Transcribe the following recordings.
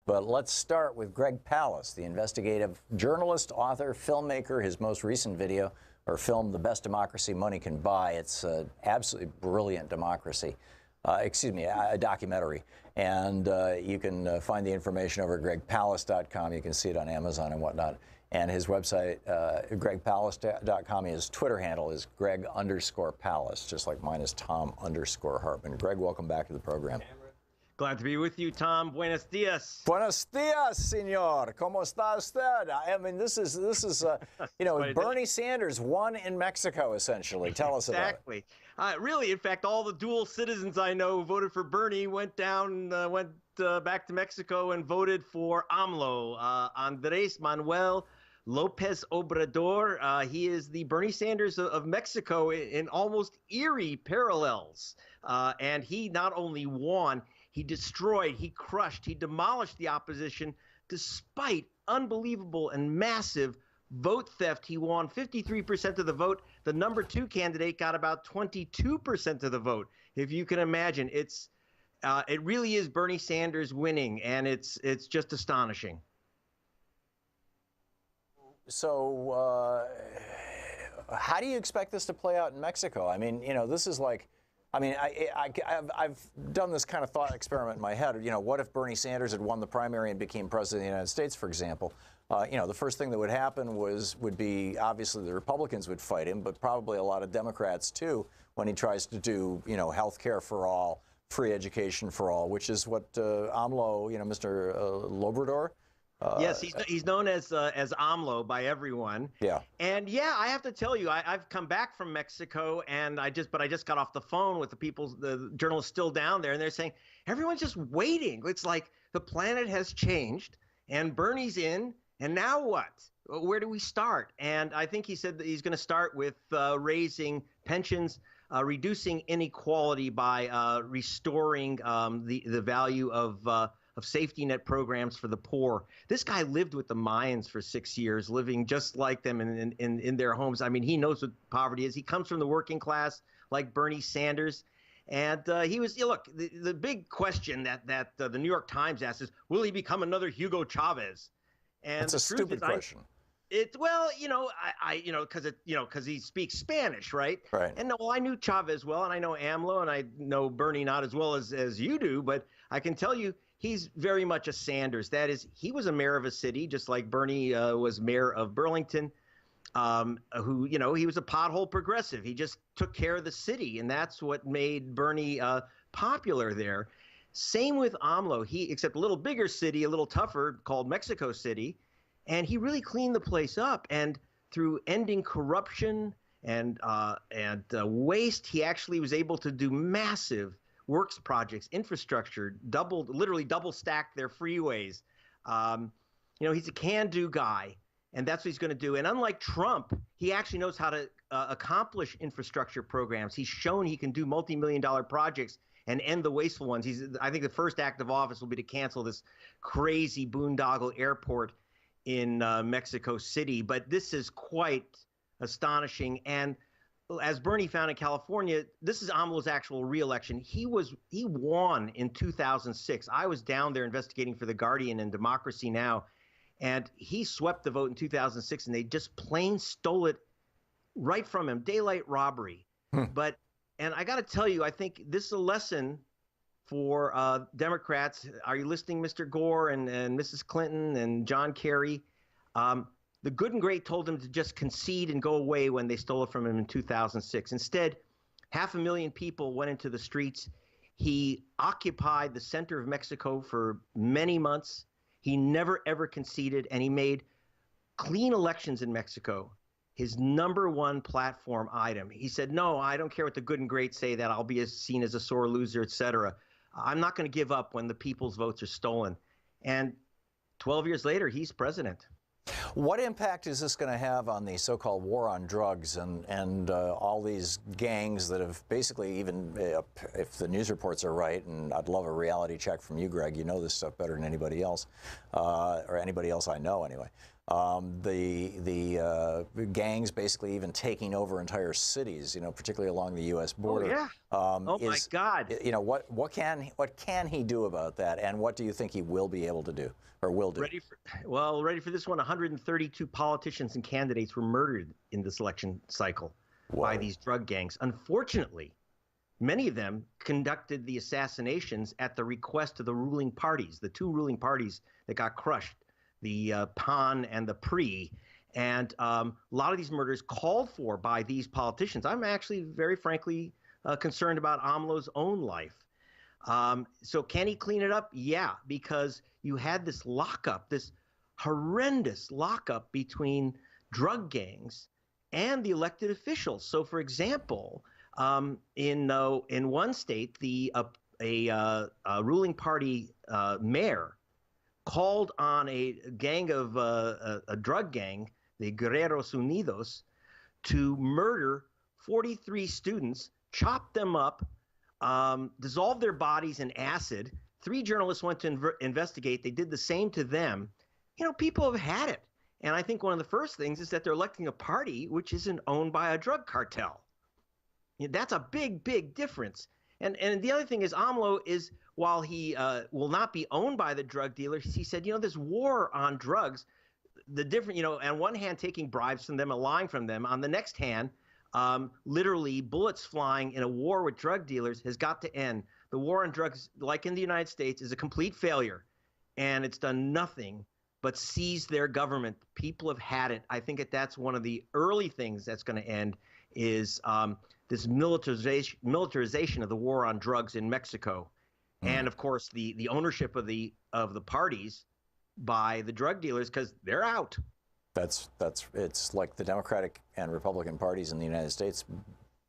But let's start with Greg Palast, the investigative journalist, author, filmmaker. His most recent video or film, The Best Democracy Money Can Buy. It's an absolutely brilliant a documentary. And you can find the information over at gregpalast.com. You can see it on Amazon and whatnot. And his website, gregpalast.com, his Twitter handle is Greg_Palast, just like mine is Tom_Hartman. Greg, welcome back to the program. Glad to be with you, Tom. Buenos dias. Buenos dias, senor. ¿Cómo está usted? I mean, this is Bernie Sanders won in Mexico, essentially. Tell us about it. Exactly. Really, in fact, all the dual citizens I know who voted for Bernie went back to Mexico and voted for AMLO, Andrés Manuel López Obrador. He is the Bernie Sanders of Mexico in almost eerie parallels. And he not only won, he destroyed, he crushed, he demolished the opposition despite unbelievable and massive vote theft. He won 53% of the vote. The number 2 candidate got about 22% of the vote. If you can imagine, it really is Bernie Sanders winning, and it's just astonishing. So how do you expect this to play out in Mexico? I mean, this is like, I've done this kind of thought experiment in my head. What if Bernie Sanders had won the primary and became president of the United States, for example? The first thing that would happen would be obviously the Republicans would fight him, but probably a lot of Democrats too, when he tries to do, health care for all, free education for all, which is what AMLO, Mr. Lobrador. Yes, he's known as AMLO by everyone. Yeah. And yeah, I have to tell you, I've come back from Mexico, and I just got off the phone with the journalists still down there, and they're saying everyone's just waiting. It's like the planet has changed, and Bernie's in, and now what? Where do we start? And I think he said that he's going to start with raising pensions, reducing inequality by restoring the value of safety net programs for the poor. This guy lived with the Mayans for 6 years, living just like them in their homes. I mean, he knows what poverty is. He comes from the working class, like Bernie Sanders. And he was, look, the big question that the New York Times asks is, will he become another Hugo Chavez? And it's a stupid question. Because he speaks Spanish, right? Right. And well, I knew Chavez well, and I know AMLO, and I know Bernie not as well as you do, but I can tell you, he's very much a Sanders. That is, he was a mayor of a city, just like Bernie was mayor of Burlington, who, he was a pothole progressive. He just took care of the city, and that's what made Bernie popular there. Same with AMLO. Except a little bigger city, a little tougher, called Mexico City, and he really cleaned the place up. And through ending corruption and waste, he actually was able to do massive works projects, infrastructure, literally double stacked their freeways. He's a can-do guy, and that's what he's going to do. And unlike Trump, he actually knows how to accomplish infrastructure programs. He's shown he can do multi-million-dollar projects and end the wasteful ones. I think the first act of office will be to cancel this crazy boondoggle airport in Mexico City. But this is quite astonishing. And as Bernie found in California, this is AMLO's actual reelection. He won in 2006. I was down there investigating for The Guardian and Democracy Now! And he swept the vote in 2006, and they just plain stole it right from him. Daylight robbery. And I got to tell you, I think this is a lesson for Democrats. Are you listening, Mr. Gore and Mrs. Clinton and John Kerry? The good and great told him to just concede and go away when they stole it from him in 2006. Instead, 500,000 people went into the streets. He occupied the center of Mexico for many months. He never, ever conceded, and he made clean elections in Mexico his number one platform item. He said, no, I don't care what the good and great say, that I'll be seen as a sore loser, et cetera. I'm not going to give up when the people's votes are stolen. And 12 years later, he's president. What impact is this going to have on the so-called war on drugs and all these gangs that have basically, even if the news reports are right, and I'd love a reality check from you, Greg, you know this stuff better than anybody else, or anybody else I know anyway. the gangs basically even taking over entire cities, particularly along the U.S. border. Oh, yeah. My God. What can he do about that, and what do you think he will be able to do, or will do? Ready for this one? 132 politicians and candidates were murdered in this election cycle by these drug gangs. Unfortunately, many of them conducted the assassinations at the request of the ruling parties, the two ruling parties that got crushed, the PAN and the PRI. And a lot of these murders called for by these politicians. I'm actually very frankly concerned about AMLO's own life. So can he clean it up? Yeah, because you had this lockup, this horrendous lockup between drug gangs and the elected officials. So, for example, in one state, a ruling party mayor called on a gang of a drug gang, the Guerreros Unidos, to murder 43 students, chop them up, dissolve their bodies in acid. 3 journalists went to investigate. They did the same to them. People have had it. And I think one of the first things is that they're electing a party which isn't owned by a drug cartel. That's a big, big difference. And the other thing is AMLO is, while he will not be owned by the drug dealers, he said, this war on drugs, the different, on one hand, taking bribes from them and lying from them. On the next hand, literally bullets flying in a war with drug dealers has got to end. The war on drugs, like in the United States, is a complete failure. And it's done nothing but seize their government. People have had it. I think that's one of the early things that's going to end is this militarization of the war on drugs in Mexico. And of course, the ownership of the parties by the drug dealers, because they're out. It's like the Democratic and Republican parties in the United States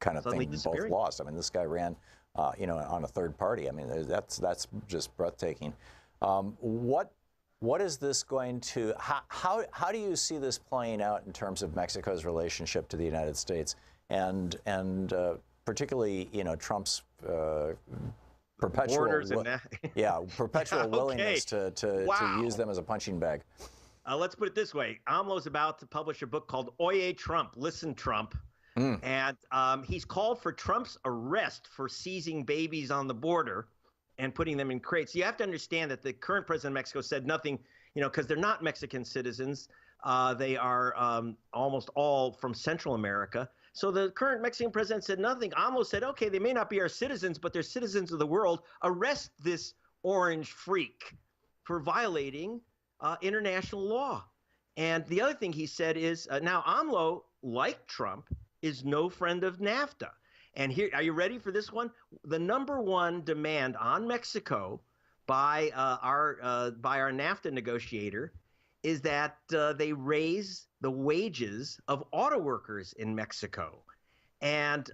kind of thing both lost. I mean, this guy ran, on a third party. I mean, that's just breathtaking. What is this going to? How do you see this playing out in terms of Mexico's relationship to the United States, and particularly Trump's perpetual perpetual willingness to use them as a punching bag? Let's put it this way. AMLO's about to publish a book called Oye Trump, Listen Trump. And he's called for Trump's arrest for seizing babies on the border and putting them in crates. You have to understand that the current president of Mexico said nothing, because they're not Mexican citizens. They are almost all from Central America. So the current Mexican president said nothing. AMLO said, okay, they may not be our citizens, but they're citizens of the world. Arrest this orange freak for violating international law. And the other thing he said is, now AMLO, like Trump, is no friend of NAFTA. And here, are you ready for this one? The number one demand on Mexico by our NAFTA negotiator is that they raise the wages of auto workers in Mexico. And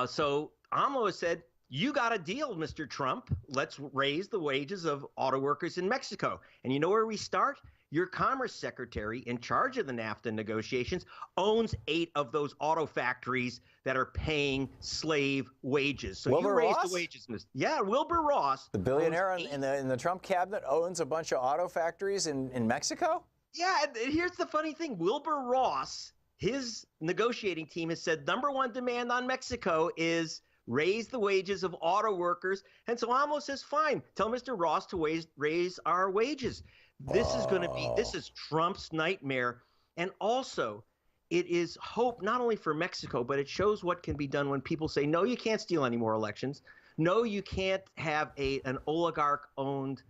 so AMLO has said, you got a deal, Mr. Trump. Let's raise the wages of auto workers in Mexico. And you know where we start? Your Commerce Secretary, in charge of the NAFTA negotiations, owns 8 of those auto factories that are paying slave wages. So Wilbur you raise Ross? the wages, Mr. Yeah, Wilbur Ross. The billionaire in the Trump cabinet owns a bunch of auto factories in Mexico? Yeah, and here's the funny thing. Wilbur Ross, his negotiating team has said number one demand on Mexico is raise the wages of auto workers. And so AMLO says, fine, tell Mr. Ross to raise our wages. This is Trump's nightmare. And also, it is hope not only for Mexico, but it shows what can be done when people say, no, you can't steal any more elections. No, you can't have an oligarch-owned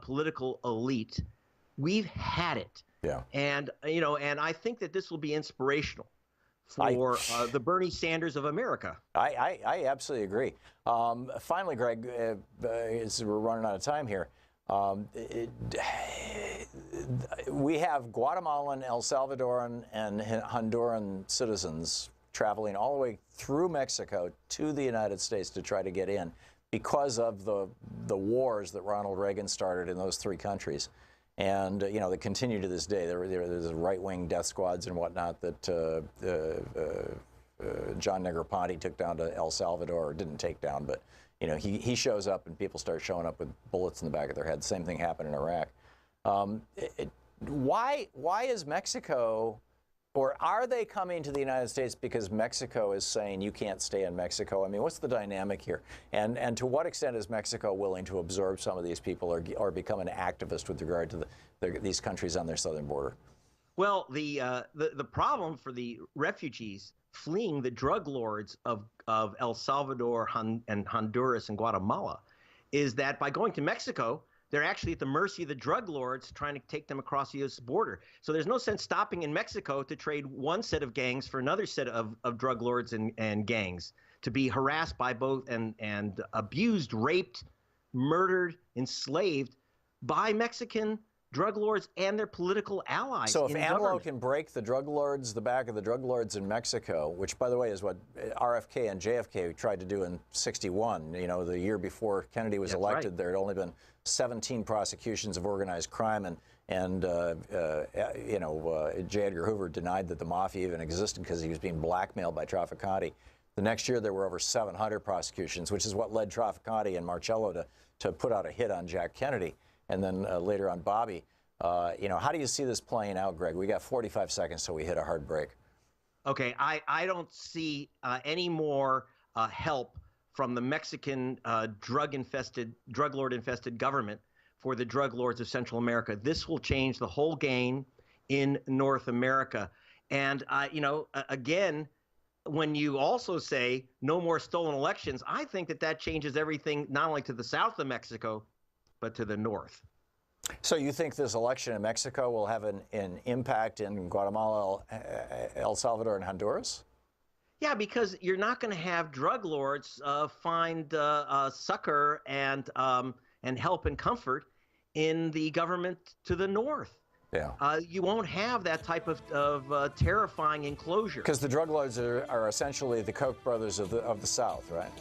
political elite. We've had it. Yeah. And, and I think that this will be inspirational for the Bernie Sanders of America. I absolutely agree. Finally, Greg, as we're running out of time here, we have Guatemalan, El Salvadoran, and Honduran citizens traveling all the way through Mexico to the United States to try to get in because of the wars that Ronald Reagan started in those 3 countries. And, they continue to this day. There's right-wing death squads and whatnot that John Negroponte took down to El Salvador, or didn't take down, but he shows up and people start showing up with bullets in the back of their head. Same thing happened in Iraq. why is Mexico, or are they coming to the United States because Mexico is saying you can't stay in Mexico? I mean, what's the dynamic here? And to what extent is Mexico willing to absorb some of these people or become an activist with regard to these countries on their southern border? Well, the problem for the refugees fleeing the drug lords of El Salvador and Honduras and Guatemala is that by going to Mexico, they're actually at the mercy of the drug lords trying to take them across the U.S. border. So there's no sense stopping in Mexico to trade one set of gangs for another set of drug lords and gangs, to be harassed by both and abused, raped, murdered, enslaved by Mexican drug lords and their political allies. So if AMLO can break the back of the drug lords in Mexico, which, by the way, is what RFK and JFK tried to do in j/61, you know, the year before Kennedy was elected, right. There had only been 17 prosecutions of organized crime, and J. Edgar Hoover denied that the mafia even existed because he was being blackmailed by Trafficante. The next year, there were over 700 prosecutions, which is what led Trafficante and Marcello to put out a hit on Jack Kennedy. And then later on Bobby. How do you see this playing out, Greg? We got 45 seconds till we hit a hard break. Okay, I don't see any more help from the Mexican drug lord-infested government for the drug lords of Central America. This will change the whole game in North America. And, again, when you also say no more stolen elections, I think that changes everything, not only to the south of Mexico, but to the north. So you think this election in Mexico will have an impact in Guatemala, El Salvador, and Honduras? Yeah, because you're not going to have drug lords find succor and help and comfort in the government to the north. Yeah. You won't have that type of terrifying enclosure. Because the drug lords are essentially the Koch brothers of the South, right?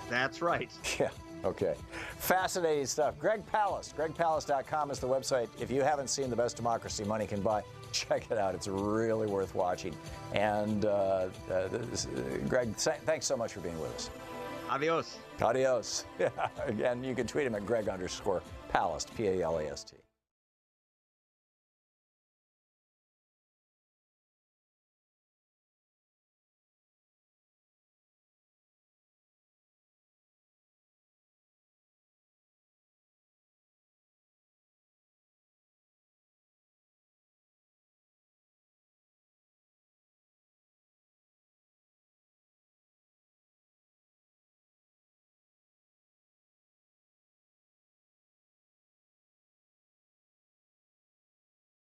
That's right. Yeah. Okay. Fascinating stuff. Greg Palast. GregPalast.com is the website. If you haven't seen The Best Democracy Money Can Buy, check it out. It's really worth watching. And Greg, thanks so much for being with us. Adios. Adios. Again, you can tweet him at Greg_Palast, Palast.